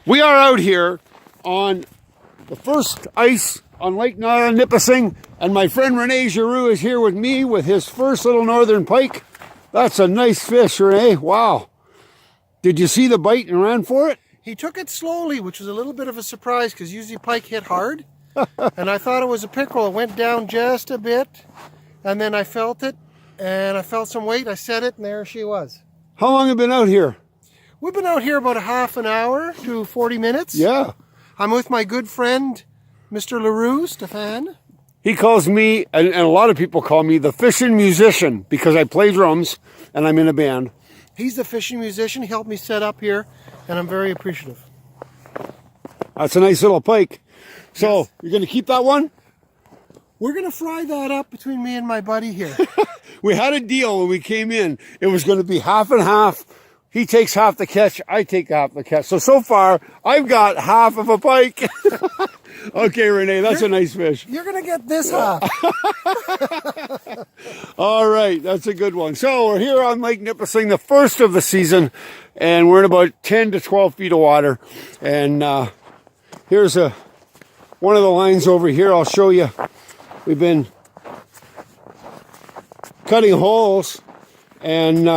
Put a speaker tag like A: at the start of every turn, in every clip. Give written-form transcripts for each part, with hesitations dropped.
A: We are out here on the first ice on Lake Nipissing, and my friend Rene Giroux is here with me with his first little northern pike. That's a nice fish, Rene. Wow. Did you see the bite and ran for it?
B: He took it slowly, which was a little bit of a surprise because usually pike hit hard. And I thought it was a pickerel. It went down just a bit, and then I felt it, and I felt some weight. I set it, and there she was.
A: How long have you been out here?
B: We've been out here about a half an hour to 40 minutes.
A: Yeah.
B: I'm with my good friend, Mr. LaRue, Steph.
A: He calls me, and a lot of people call me, the Fishin musician because I play drums and I'm in a band.
B: He's the fishing musician. He helped me set up here, and I'm very appreciative.
A: That's a nice little pike. So,
B: Yes.
A: You're going to keep that one?
B: We're going to fry that up between me and my buddy here.
A: We had a deal when we came in. It was going to be half and half. He takes half the catch, I take half the catch. So far, I've got half of a pike. Okay, Rene, that's a nice fish.
B: You're going to get this half.
A: All right, that's a good one. So we're here on Lake Nipissing, the first of the season, and we're in about 10 to 12 feet of water. And here's one of the lines over here. I'll show you. We've been cutting holes, and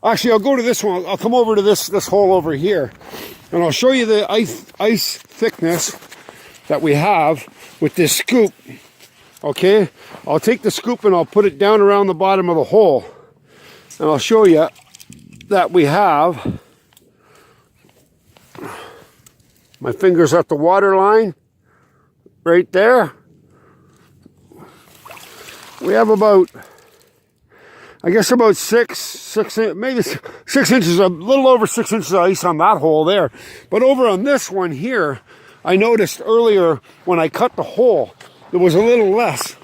A: actually, I'll go to this one. I'll come over to this hole over here, and I'll show you the ice thickness that we have with this scoop. Okay, I'll take the scoop and I'll put it down around the bottom of the hole, and I'll show you that we have my fingers at the water line right there. We have about, I guess about maybe 6 inches, a little over 6 inches of ice on that hole there. But over on this one here, I noticed earlier when I cut the hole, there was a little less.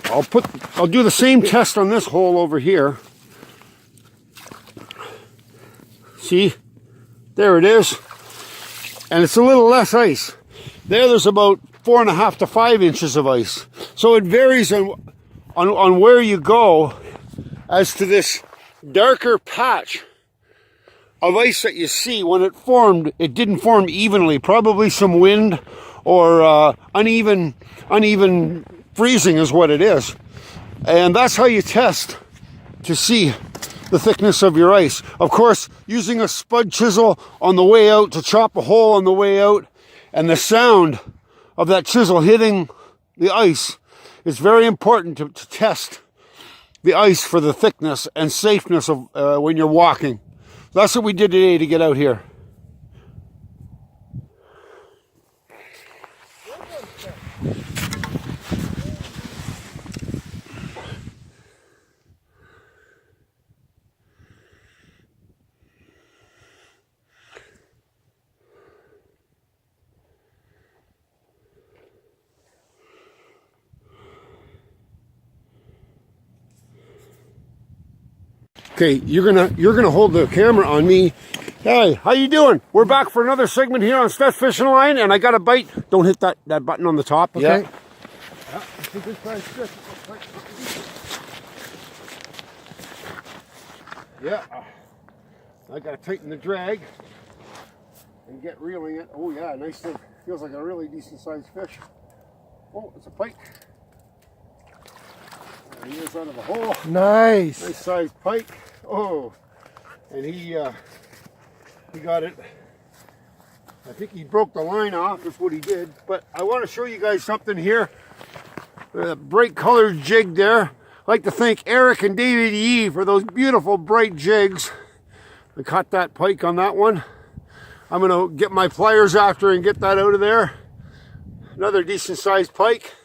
A: I'll do the same test on this hole over here. See, there it is. And it's a little less ice. There's about 4.5 to 5 inches of ice. So it varies on where you go as to this darker patch of ice that you see. When it formed, it didn't form evenly. Probably some wind or uneven freezing is what it is. And that's how you test to see the thickness of your ice. Of course, using a spud chisel on the way out to chop a hole on the way out, and the sound of that chisel hitting the ice is very important to test the ice for the thickness and safeness of when you're walking. That's what we did today to get out here. Okay, you're gonna hold the camera on me. Hey, how you doing? We're back for another segment here on Steph's Fishing Line, and I got a bite. Don't hit that button on the top. Okay. Yeah. I gotta tighten the drag and get reeling it. Oh yeah, nice thing. Feels like a really decent sized fish. Oh, it's a pike. There he is out of the hole.
B: Nice.
A: Nice sized pike. Oh, and he got it. I think he broke the line off, is what he did. But I want to show you guys something here. A bright colored jig there. I'd like to thank Eric and David Yee for those beautiful bright jigs. I caught that pike on that one. I'm going to get my pliers after and get that out of there. Another decent sized pike.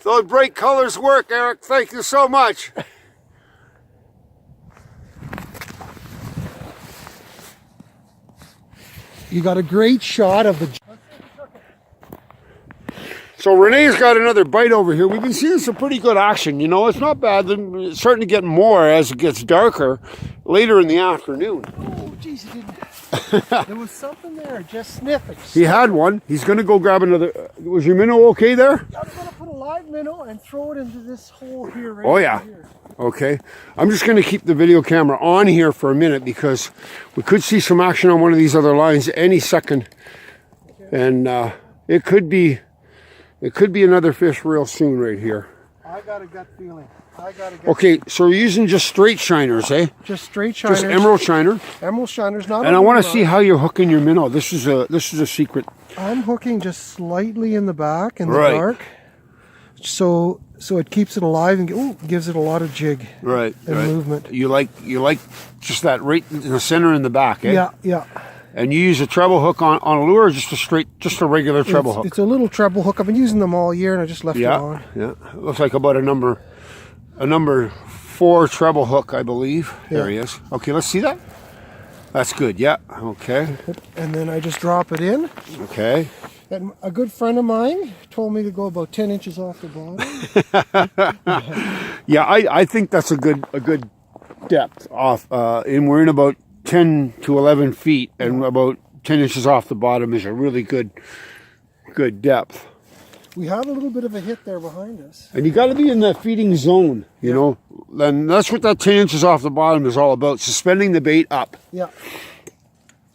A: Those bright colors work, Eric. Thank you so much.
B: You got a great shot of the...
A: So Rene's got another bite over here. We've been seeing some pretty good action. You know, it's not bad. It's starting to get more as it gets darker later in the afternoon.
B: Oh, geez, he didn't... There was something there, just sniffing.
A: He had one. He's going to go grab another. Was your minnow okay there?
B: I'm going to put a live minnow and throw it into this hole here. Right
A: Oh, yeah.
B: Here.
A: Okay, I'm just going to keep the video camera on here for a minute because we could see some action on one of these other lines any second, and it could be another fish real soon right here.
B: I got a gut feeling.
A: Okay, so we're using just straight shiners, eh?
B: Just straight shiners.
A: Just emerald shiner.
B: Emerald shiners, not.
A: And I want to see how you're hooking your minnow. This is a secret.
B: I'm hooking just slightly in the back in the dark, so it keeps it alive and gives it a lot of jig.
A: And
B: movement.
A: You like just that right in the center in the back, eh?
B: Yeah.
A: And you use a treble hook on a lure, or just a regular treble hook?
B: It's a little treble hook. I've been using them all year, and I just left it on.
A: Yeah, it looks like about a number 4 treble hook, I believe. There he is. Okay, let's see that. That's good. Yeah. Okay.
B: And then I just drop it in.
A: Okay.
B: And a good friend of mine told me to go about 10 inches off the bottom.
A: Yeah, I think that's a good depth off. And we're in about 10 to 11 feet, and about 10 inches off the bottom is a really good depth.
B: We have a little bit of a hit there behind us.
A: And you got to be in that feeding zone, you know. And that's what that 10 inches off the bottom is all about, suspending the bait up.
B: Yeah.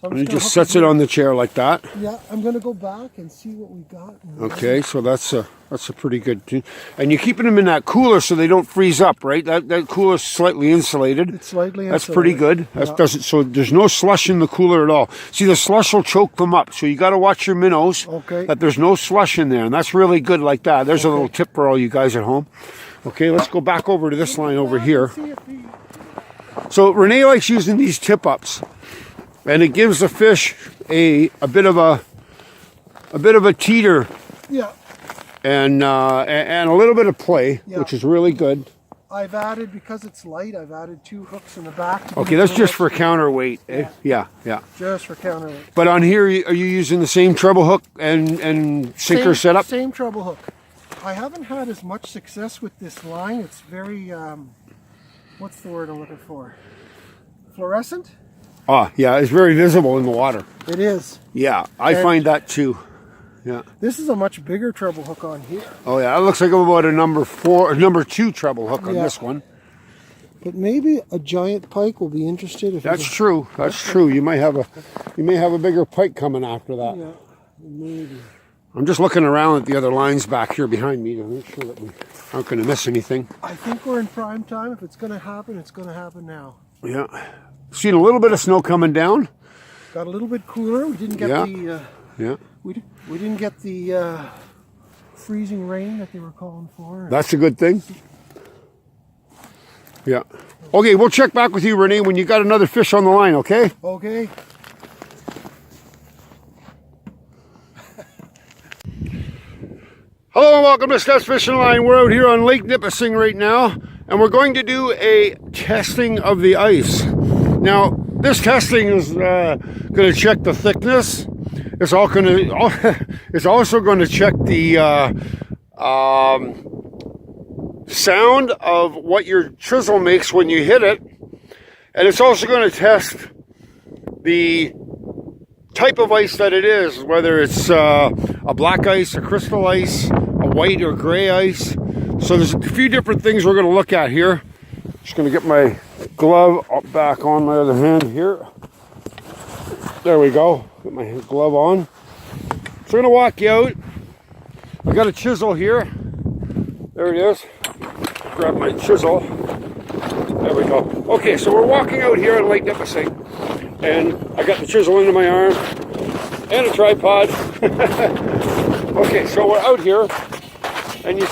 B: So
A: and it just sets it on the chair like that.
B: Yeah, I'm going to go back and see what we got.
A: Okay, so that's a pretty good thing. And you're keeping them in that cooler so they don't freeze up, right? That cooler's slightly insulated.
B: It's slightly insulated.
A: That's pretty good. That doesn't, so there's no slush in the cooler at all. See, the slush will choke them up. So you got to watch your minnows that there's no slush in there. And that's really good like that. There's a little tip for all you guys at home. Okay, let's go back over to this line over here. So Renee likes using these tip-ups. And it gives the fish a bit of a teeter, and a little bit of play, which is really good.
B: I've added, because it's light, I've added 2 hooks in the back.
A: Okay, that's just for counterweight. Yeah.
B: Just for counterweight.
A: But on here, are you using the same treble hook and sinker setup?
B: Same treble hook. I haven't had as much success with this line. It's very, what's the word I'm looking for? Fluorescent?
A: Oh, yeah, it's very visible in the water.
B: It is.
A: Yeah, I find that too. Yeah.
B: This is a much bigger treble hook on here.
A: Oh yeah, it looks like about a number 2 treble hook on this one.
B: But maybe a giant pike will be interested. If
A: That's true. That's true. You may have a bigger pike coming after that.
B: Yeah, maybe.
A: I'm just looking around at the other lines back here behind me to make sure that we aren't going to miss anything.
B: I think we're in prime time. If it's going to happen, it's going to happen now.
A: Yeah. Seen a little bit of snow coming down.
B: Got a little bit cooler. We didn't get we didn't get the freezing rain that they were calling for.
A: That's a good thing. Yeah. Okay, we'll check back with you, Renee, when you got another fish on the line, okay?
B: Okay.
A: Hello and welcome to Steph's Fishing Line. We're out here on Lake Nipissing right now, and we're going to do a testing of the ice. Now, this testing is going to check the thickness. It's also going to check the sound of what your chisel makes when you hit it, and it's also going to test the type of ice that it is, whether it's a black ice, a crystal ice, a white or gray ice. So there's a few different things we're going to look at here. Just going to get my glove back on my other hand here. There we go. Get my glove on. So I'm going to walk you out. I got a chisel here. There it is. Grab my chisel. There we go. Okay, so we're walking out here on Lake Nipissing, and I got the chisel into my arm and a tripod. Okay, so we're out here, and you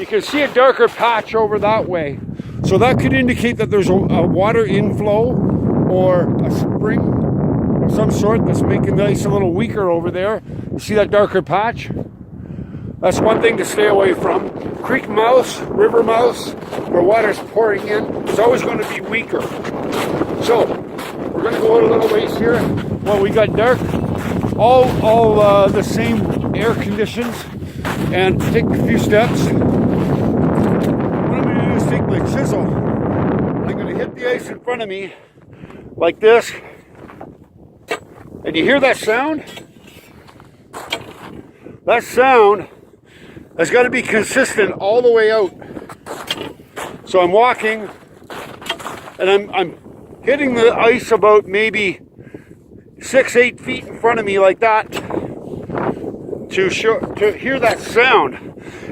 A: can see a darker patch over that way. So that could indicate that there's a water inflow or a spring of some sort that's making the ice a little weaker over there. You see that darker patch? That's one thing to stay away from. Creek mouths, river mouths, where water's pouring in, is always going to be weaker. So, we're going to go out a little ways here. Well, we got dark, all the same air conditions, and take a few steps. What I'm going to do is take my chisel. I'm going to hit the ice in front of me, like this. And you hear that sound? That sound has got to be consistent all the way out. So I'm walking, and I'm hitting the ice about maybe 6-8 feet in front of me like that to hear that sound.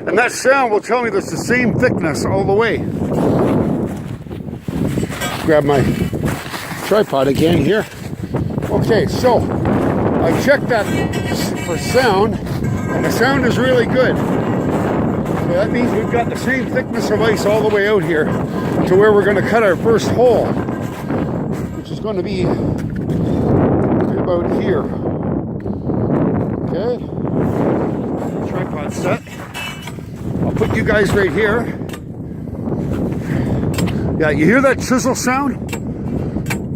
A: And that sound will tell me there's the same thickness all the way. Grab my tripod again here. Okay, so I checked that for sound, and the sound is really good. So that means we've got the same thickness of ice all the way out here to where we're going to cut our first hole, which is going to be about here. Okay, tripod set. I'll put you guys right here. Yeah, you hear that chisel sound?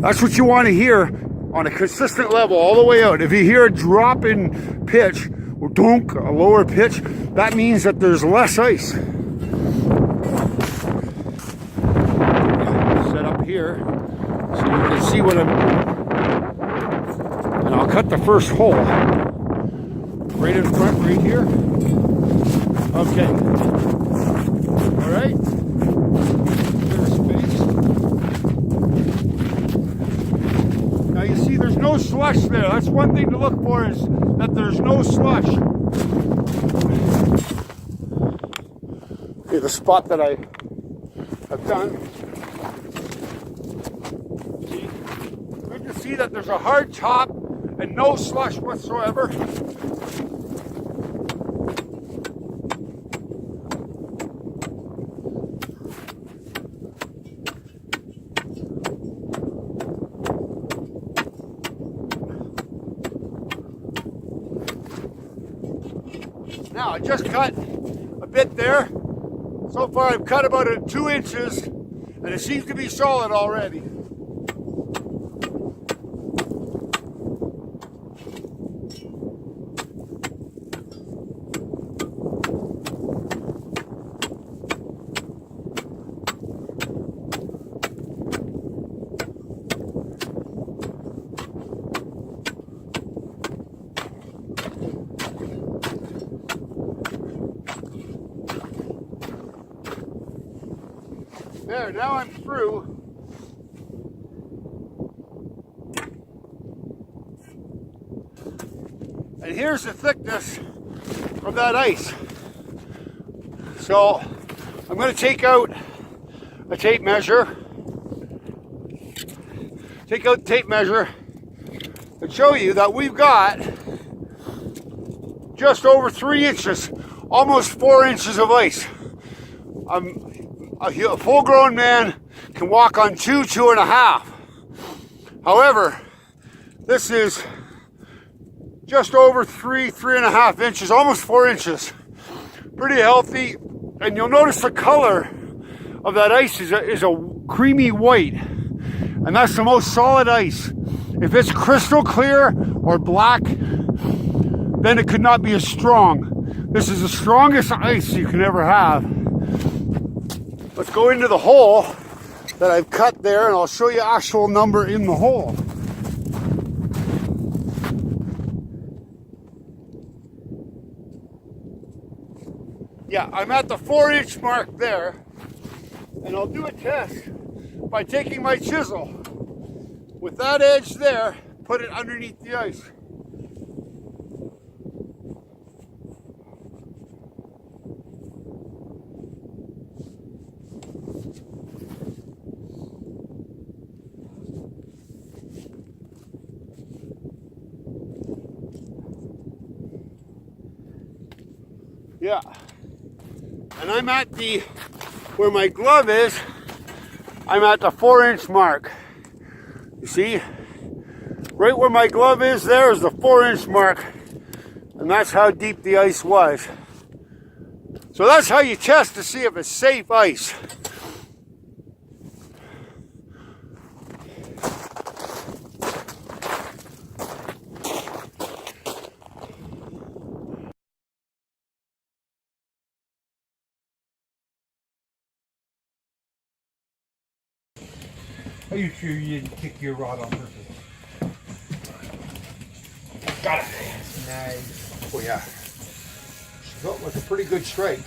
A: That's what you want to hear on a consistent level all the way out. If you hear a drop in pitch, or donk, a lower pitch, that means that there's less ice. Set up here so you can see what I'm doing. And I'll cut the first hole right in front, right here. Okay. All right. There's space. Now you see there's no slush there. That's one thing to look for, is that there's no slush. Okay, the spot that I have done. See? Good to see that there's a hard top and no slush whatsoever. Now, I just cut a bit there. So far I've cut about 2 inches, and it seems to be solid already. There, now I'm through. And here's the thickness of that ice. So I'm going to take out a tape measure. Take out the tape measure and show you that we've got just over 3 inches, almost 4 inches of ice. A full-grown man can walk on 2.5. However, this is just over 3.5 inches, almost 4 inches. Pretty healthy, and you'll notice the color of that ice is a creamy white, and that's the most solid ice. If it's crystal clear or black, then it could not be as strong. This is the strongest ice you can ever have. Let's go into the hole that I've cut there, and I'll show you actual number in the hole. Yeah, I'm at the 4-inch mark there, and I'll do a test by taking my chisel with that edge there, put it underneath the ice. Yeah, and I'm at where my glove is, I'm at the 4-inch mark. You see, right where my glove is, there is the 4-inch mark, and that's how deep the ice was. So that's how you test to see if it's safe ice.
C: Are you sure you didn't kick your rod on purpose?
A: Got it.
C: Nice.
A: Oh yeah. She felt like a pretty good strike.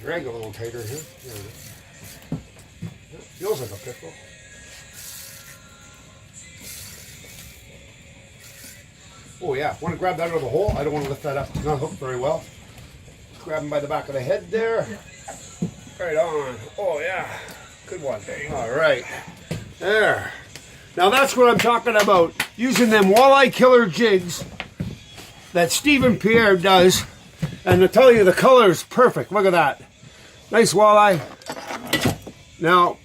A: drag a little tighter here. There it is. Feels like a pickle. Oh yeah, want to grab that out of the hole? I don't want to lift that up. It's not hooked very well. Just grab him by the back of the head there. Right on. Oh yeah, good one. All right, there. Now that's what I'm talking about. Using them walleye killer jigs that Stephen Pierre does. And to tell you, the color is perfect. Look at that. Nice walleye. Now,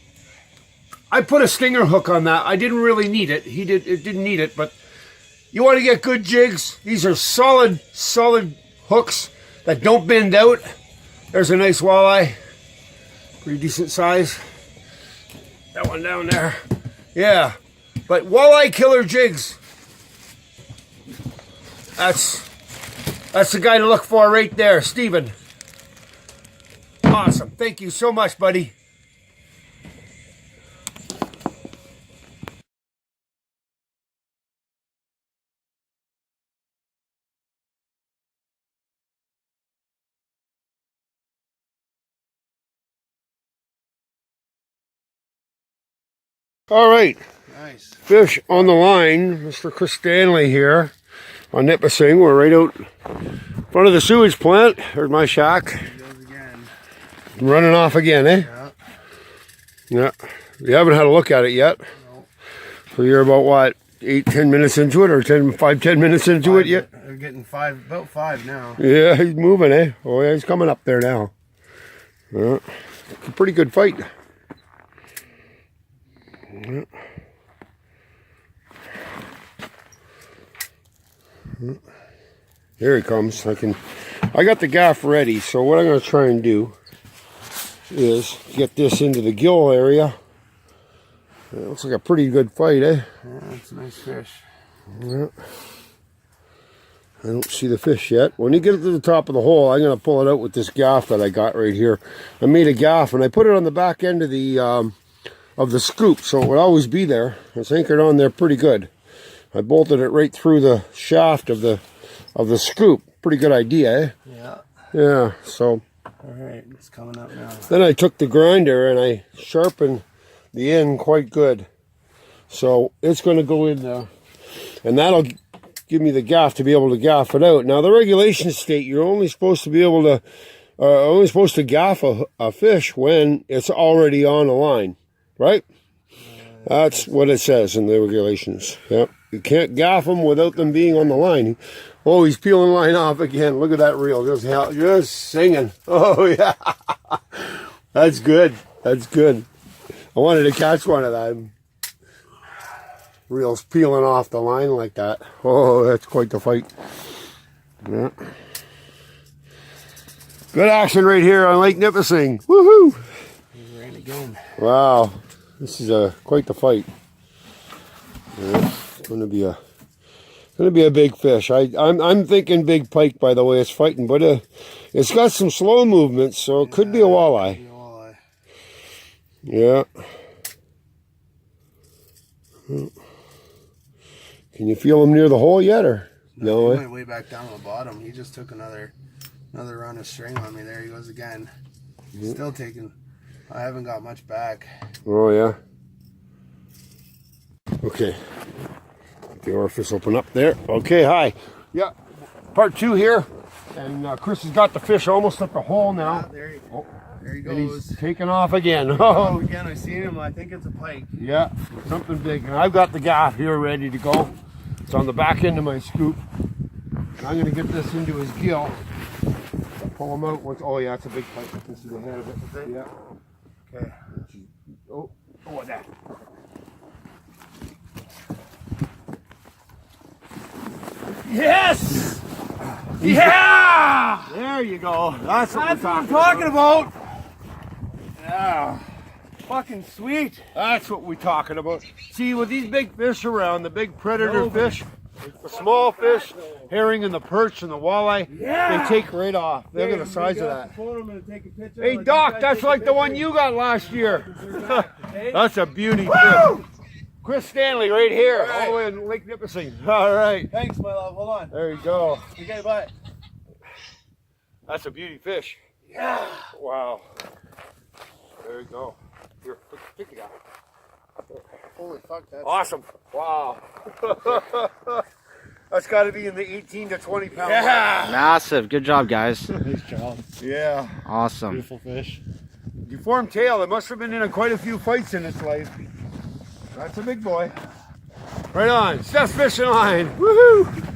A: I put a stinger hook on that. I didn't really need it. It didn't need it, but you want to get good jigs. These are solid hooks that don't bend out. There's a nice walleye. Pretty decent size. That one down there. Yeah. But walleye killer jigs. That's the guy to look for right there, Steven. Awesome. Thank you so much, buddy. All right.
B: Nice.
A: Fish on the line. Mr. Chris Stanley here on Nipissing. We're right out in front of the sewage plant. There's my shack.
B: There he goes again.
A: Running off again, eh?
B: Yeah.
A: Yeah. You haven't had a look at it yet?
B: No.
A: So you're about what, 8-10 minutes into it, or 5-10 minutes into it yet?
B: They're getting about five now.
A: Yeah, he's moving, eh? Oh yeah, he's coming up there now. Yeah. It's a pretty good fight. Yeah. Here he comes. I got the gaff ready, so what I'm going to try and do is get this into the gill area. It looks like a pretty good fight, eh?
B: Yeah, it's a nice fish.
A: Yeah. I don't see the fish yet. When you get it to the top of the hole, I'm going to pull it out with this gaff that I got right here. I made a gaff and I put it on the back end of the scoop, so it would always be there. It's anchored on there pretty good. I bolted it right through the shaft of the scoop. Pretty good idea, eh?
B: Yeah.
A: Yeah, so.
B: All right, it's coming up now.
A: Then I took the grinder and I sharpened the end quite good. So it's going to go in there. And that'll give me the gaff to be able to gaff it out. Now the regulations state you're only supposed to be able to, gaff a fish when it's already on a line, right? That's what it says in the regulations. Yep. You can't gaff them without them being on the line. Oh, he's peeling line off again. Look at that reel. Just singing. Oh, yeah. That's good. That's good. I wanted to catch one of them. Reels peeling off the line like that. Oh, that's quite the fight. Yeah. Good action right here on Lake Nipissing. Woohoo!
B: He ran again.
A: Wow. This is quite the fight. Yeah, it's going to be a big fish. I'm thinking big pike, by the way it's fighting, but it's got some slow movements, so it could be a walleye. Yeah. Can you feel him near the hole yet, or no?
B: He went way back down to the bottom. He just took another run of string on me. There he goes again. Still taking. I haven't got much back.
A: Oh yeah. Okay. The orifice open up there. Okay, hi. Yeah. Part 2 here, and Chris has got the fish almost at the hole now.
B: There he
A: And
B: goes.
A: he's taking off again. Oh,
B: Again, I seen him. I think it's a pike.
A: yeah, something big. And I've got the gaff here ready to go. It's on the back end of my scoop. And I'm going to get this into his gill. Pull him out once. Oh, yeah, it's a big pike. I can see the head of it. Yeah.
B: Okay.
A: Oh, that.
B: Yes! Yeah!
A: There you go. That's what
B: That's
A: we're
B: what I'm
A: talking about.
B: talking about. Yeah. Fucking sweet.
A: That's what we're talking about. See, with these big fish around, the big predator fish, the small fish, herring and the perch and the walleye, they take right off. Look at the size of that. Hey, Doc, that's like the one you got last year. That's a beauty fish. Chris Stanley right here, all the way in Lake Nipissing. All right.
B: Thanks, my love. Hold on.
A: There you go.
B: Okay, bye.
A: That's a beauty fish. Yeah. Wow. There you go. Here, pick it up.
B: Holy fuck, that's
A: Awesome. Wow. That's got to be in the 18 to 20 pound.
D: Yeah. Massive. Good job, guys.
E: Nice job.
A: Yeah.
D: Awesome.
E: Beautiful fish.
A: Deformed tail. It must have been in quite a few fights in its life. That's a big boy. Right on. Steph's fishing line. Woohoo!